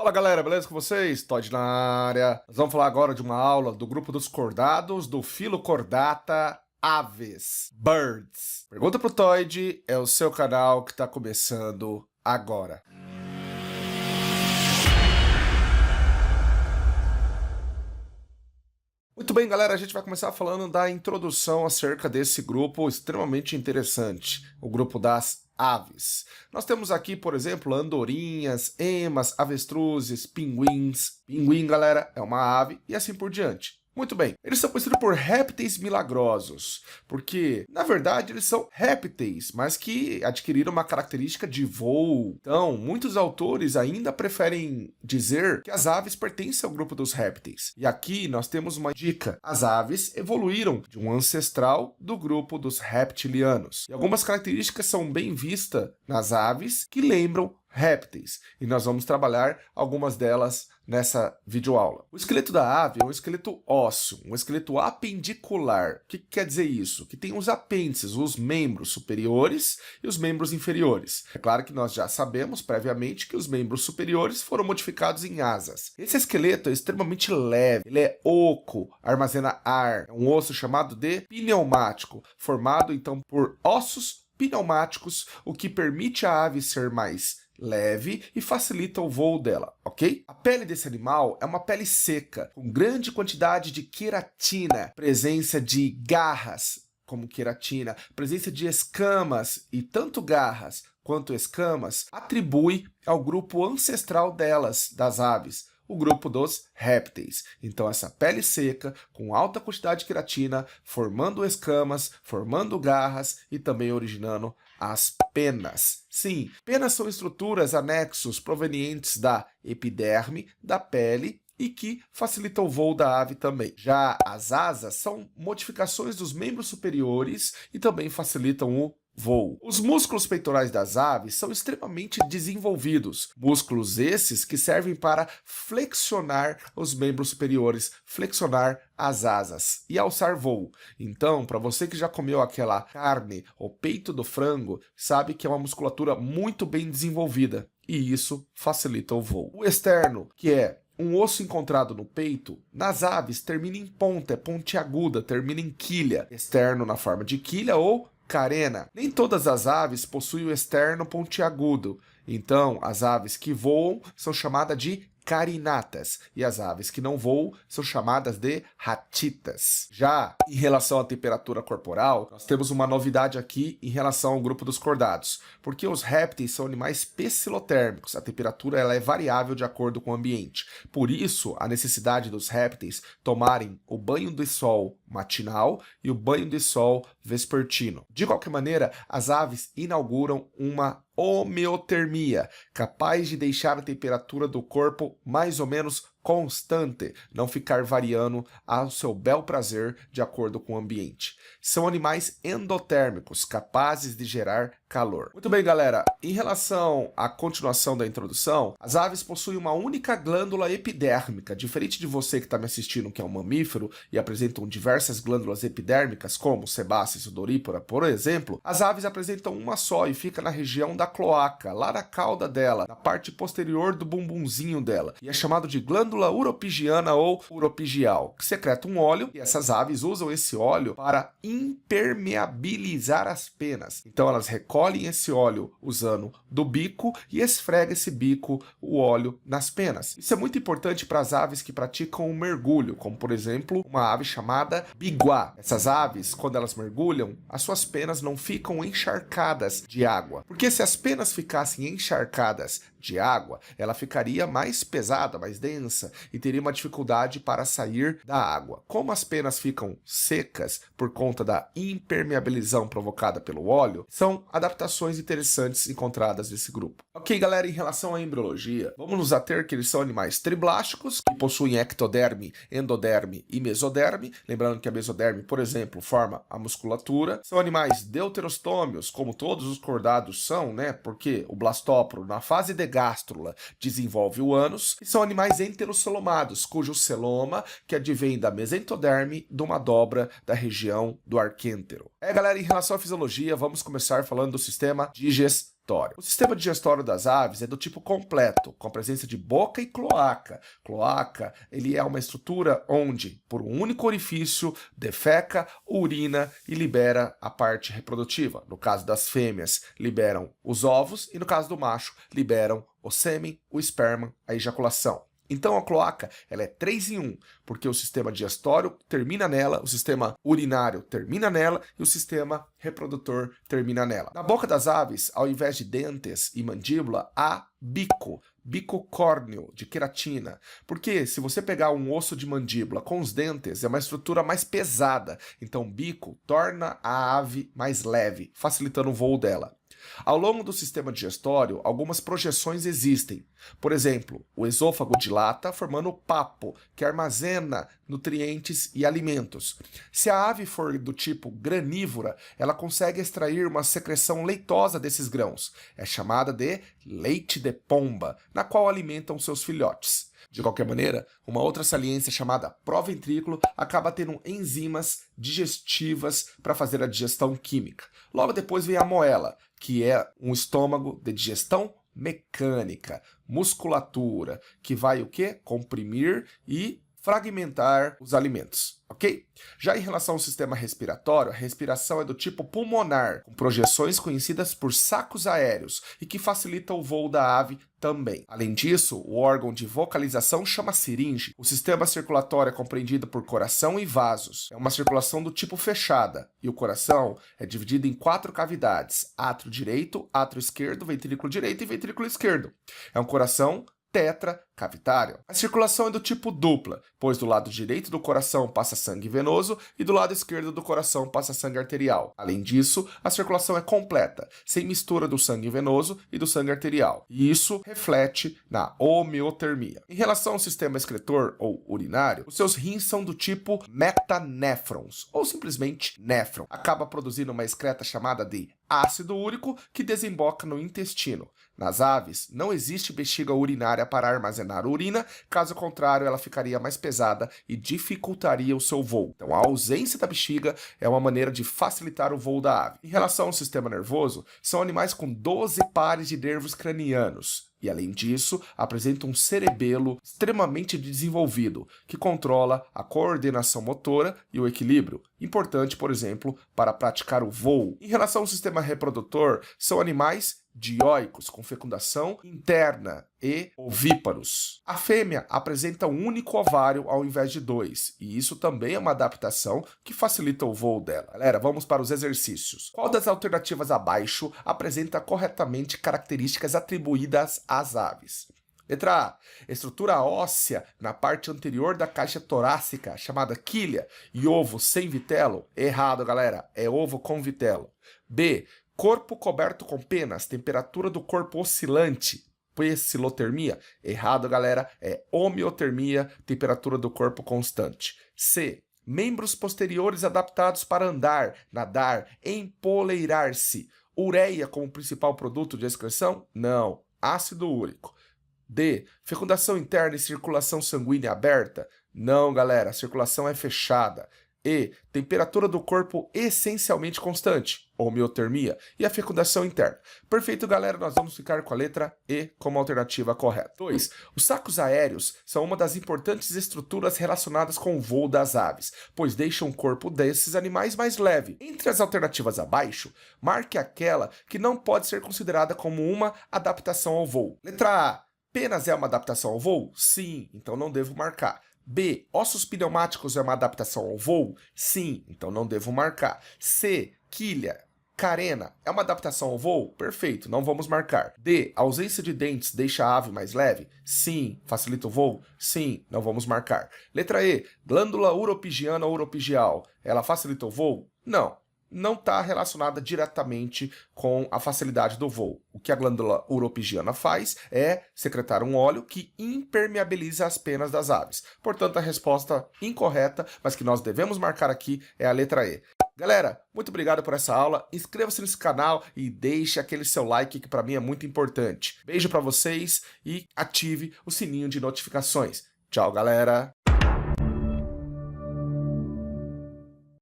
Fala galera, beleza com vocês? Todd na área. Nós vamos falar agora de uma aula do grupo dos cordados do filo Chordata Aves, Birds. Pergunta pro Todd, é o seu canal que está começando agora. Muito bem, galera, a gente vai começar falando da introdução acerca desse grupo extremamente interessante, o grupo das aves. Nós temos aqui, por exemplo, andorinhas, emas, avestruzes, pinguins. Pinguim, galera, é uma ave e assim por diante. Muito bem, eles são conhecidos por répteis milagrosos, porque, na verdade, eles são répteis, mas que adquiriram uma característica de voo. Então, muitos autores ainda preferem dizer que as aves pertencem ao grupo dos répteis. E aqui nós temos uma dica. As aves evoluíram de um ancestral do grupo dos reptilianos. E algumas características são bem vistas nas aves que lembram répteis, e nós vamos trabalhar algumas delas nessa videoaula. O esqueleto da ave é um esqueleto ósseo, um esqueleto apendicular. O que quer dizer isso? Que tem os apêndices, os membros superiores e os membros inferiores. É claro que nós já sabemos previamente que os membros superiores foram modificados em asas. Esse esqueleto é extremamente leve, ele é oco, armazena ar, é um osso chamado de pneumático, formado então por ossos pneumáticos, o que permite a ave ser mais leve e facilita o voo dela, ok? A pele desse animal é uma pele seca, com grande quantidade de queratina, presença de garras, como queratina, presença de escamas, e tanto garras quanto escamas atribui ao grupo ancestral delas, das aves, o grupo dos répteis. Então essa pele seca, com alta quantidade de queratina, formando escamas, formando garras e também originando as penas. Sim, penas são estruturas, anexos provenientes da epiderme, da pele, e que facilitam o voo da ave também. Já as asas são modificações dos membros superiores e também facilitam o voo. Os músculos peitorais das aves são extremamente desenvolvidos. Músculos esses que servem para flexionar os membros superiores, flexionar as asas e alçar voo. Então, para você que já comeu aquela carne, o peito do frango, sabe que é uma musculatura muito bem desenvolvida e isso facilita o voo. O externo, que é um osso encontrado no peito, nas aves termina em ponta, é pontiaguda, termina em quilha, externo na forma de quilha ou carena. Nem todas as aves possuem o externo pontiagudo, então as aves que voam são chamadas de carinatas e as aves que não voam são chamadas de ratitas. Já em relação à temperatura corporal, nós temos uma novidade aqui em relação ao grupo dos cordados, porque os répteis são animais pecilotérmicos, a temperatura ela é variável de acordo com o ambiente. Por isso, a necessidade dos répteis tomarem o banho de sol matinal e o banho de sol vespertino. De qualquer maneira, as aves inauguram uma homeotermia, capaz de deixar a temperatura do corpo mais ou menos constante, não ficar variando ao seu bel prazer de acordo com o ambiente. São animais endotérmicos, capazes de gerar calor. Muito bem, galera, em relação à continuação da introdução, as aves possuem uma única glândula epidérmica, diferente de você que está me assistindo, que é um mamífero, e apresentam diversas glândulas epidérmicas, como sebáceas e odorípora, por exemplo, as aves apresentam uma só e fica na região da cloaca, lá na cauda dela, na parte posterior do bumbumzinho dela, e é chamado de glândula uropigiana ou uropigial, que secreta um óleo, e essas aves usam esse óleo para impermeabilizar as penas. Então elas recolhem esse óleo usando do bico e esfrega esse bico, o óleo, nas penas. Isso é muito importante para as aves que praticam o mergulho, como por exemplo, uma ave chamada biguá. Essas aves, quando elas mergulham, as suas penas não ficam encharcadas de água, porque se as penas ficassem encharcadas de água, ela ficaria mais pesada, mais densa e teria uma dificuldade para sair da água. Como as penas ficam secas por conta da impermeabilização provocada pelo óleo, são adaptações interessantes encontradas nesse grupo. Ok, galera, em relação à embriologia, vamos nos ater que eles são animais triblásticos, que possuem ectoderme, endoderme e mesoderme, lembrando que a mesoderme, por exemplo, forma a musculatura. São animais deuterostômios, como todos os cordados são, né, porque o blastóporo, na fase de gástrula, desenvolve o ânus, e são animais enterocelomados, cujo celoma, que advém da mesentoderme, de uma dobra da região do arquêntero. Galera, em relação à fisiologia, vamos começar falando do sistema digestório. respiratório. O sistema digestório das aves é do tipo completo, com a presença de boca e cloaca. Cloaca, ele é uma estrutura onde, por um único orifício, defeca, urina e libera a parte reprodutiva. No caso das fêmeas, liberam os ovos e no caso do macho, liberam o sêmen, o esperma, a ejaculação. Então a cloaca ela é 3 em 1, porque o sistema digestório termina nela, o sistema urinário termina nela e o sistema reprodutor termina nela. Na boca das aves, ao invés de dentes e mandíbula, há bico córneo de queratina. Porque se você pegar um osso de mandíbula com os dentes, é uma estrutura mais pesada. Então bico torna a ave mais leve, facilitando o voo dela. Ao longo do sistema digestório, algumas projeções existem. Por exemplo, o esôfago dilata, formando o papo, que armazena nutrientes e alimentos. Se a ave for do tipo granívora, ela consegue extrair uma secreção leitosa desses grãos. É chamada de leite de pomba, na qual alimentam seus filhotes. De qualquer maneira, uma outra saliência chamada proventrículo acaba tendo enzimas digestivas para fazer a digestão química. Logo depois vem a moela, que é um estômago de digestão mecânica, musculatura, que vai o quê? Comprimir e fragmentar os alimentos, ok? Já em relação ao sistema respiratório, a respiração é do tipo pulmonar, com projeções conhecidas por sacos aéreos e que facilita o voo da ave também. Além disso, o órgão de vocalização chama siringe. O sistema circulatório é compreendido por coração e vasos. É uma circulação do tipo fechada, e o coração é dividido em 4 cavidades: átrio direito, átrio esquerdo, ventrículo direito e ventrículo esquerdo. É um coração tetracavitário. A circulação é do tipo dupla, pois do lado direito do coração passa sangue venoso e do lado esquerdo do coração passa sangue arterial. Além disso, a circulação é completa, sem mistura do sangue venoso e do sangue arterial. E isso reflete na homeotermia. Em relação ao sistema excretor ou urinário, os seus rins são do tipo metanéfrons, ou simplesmente néfron. Acaba produzindo uma excreta chamada de ácido úrico que desemboca no intestino. Nas aves, não existe bexiga urinária para armazenar urina, caso contrário, ela ficaria mais pesada e dificultaria o seu voo. Então, a ausência da bexiga é uma maneira de facilitar o voo da ave. Em relação ao sistema nervoso, são animais com 12 pares de nervos cranianos. E, além disso, apresenta um cerebelo extremamente desenvolvido, que controla a coordenação motora e o equilíbrio, importante, por exemplo, para praticar o voo. Em relação ao sistema reprodutor, são animais dioicos, com fecundação interna e ovíparos. A fêmea apresenta um único ovário ao invés de 2, e isso também é uma adaptação que facilita o voo dela. Galera, vamos para os exercícios. Qual das alternativas abaixo apresenta corretamente características atribuídas às aves? Letra A. Estrutura óssea na parte anterior da caixa torácica, chamada quilha, e ovo sem vitelo? Errado, galera. É ovo com vitelo. B. Corpo coberto com penas, temperatura do corpo oscilante, pecilotermia? Errado, galera, é homeotermia, temperatura do corpo constante. C. Membros posteriores adaptados para andar, nadar, empoleirar-se. Ureia como principal produto de excreção? Não, ácido úrico. D. Fecundação interna e circulação sanguínea aberta? Não, galera, a circulação é fechada. E. Temperatura do corpo essencialmente constante, homeotermia, e a fecundação interna. Perfeito, galera, nós vamos ficar com a letra E como alternativa correta. 2. Os sacos aéreos são uma das importantes estruturas relacionadas com o voo das aves, pois deixam o corpo desses animais mais leve. Entre as alternativas abaixo, marque aquela que não pode ser considerada como uma adaptação ao voo. Letra A. Penas é uma adaptação ao voo? Sim, então não devo marcar. B. Ossos pneumáticos é uma adaptação ao voo? Sim, então não devo marcar. C. Quilha, carena, é uma adaptação ao voo? Perfeito, não vamos marcar. D. A ausência de dentes deixa a ave mais leve? Sim. Facilita o voo? Sim, não vamos marcar. Letra E. Glândula uropigiana ou uropigial, ela facilita o voo? Não. Não está relacionada diretamente com a facilidade do voo. O que a glândula uropigiana faz é secretar um óleo que impermeabiliza as penas das aves. Portanto, a resposta incorreta, mas que nós devemos marcar aqui, é a letra E. Galera, muito obrigado por essa aula. Inscreva-se nesse canal e deixe aquele seu like que para mim é muito importante. Beijo para vocês e ative o sininho de notificações. Tchau, galera!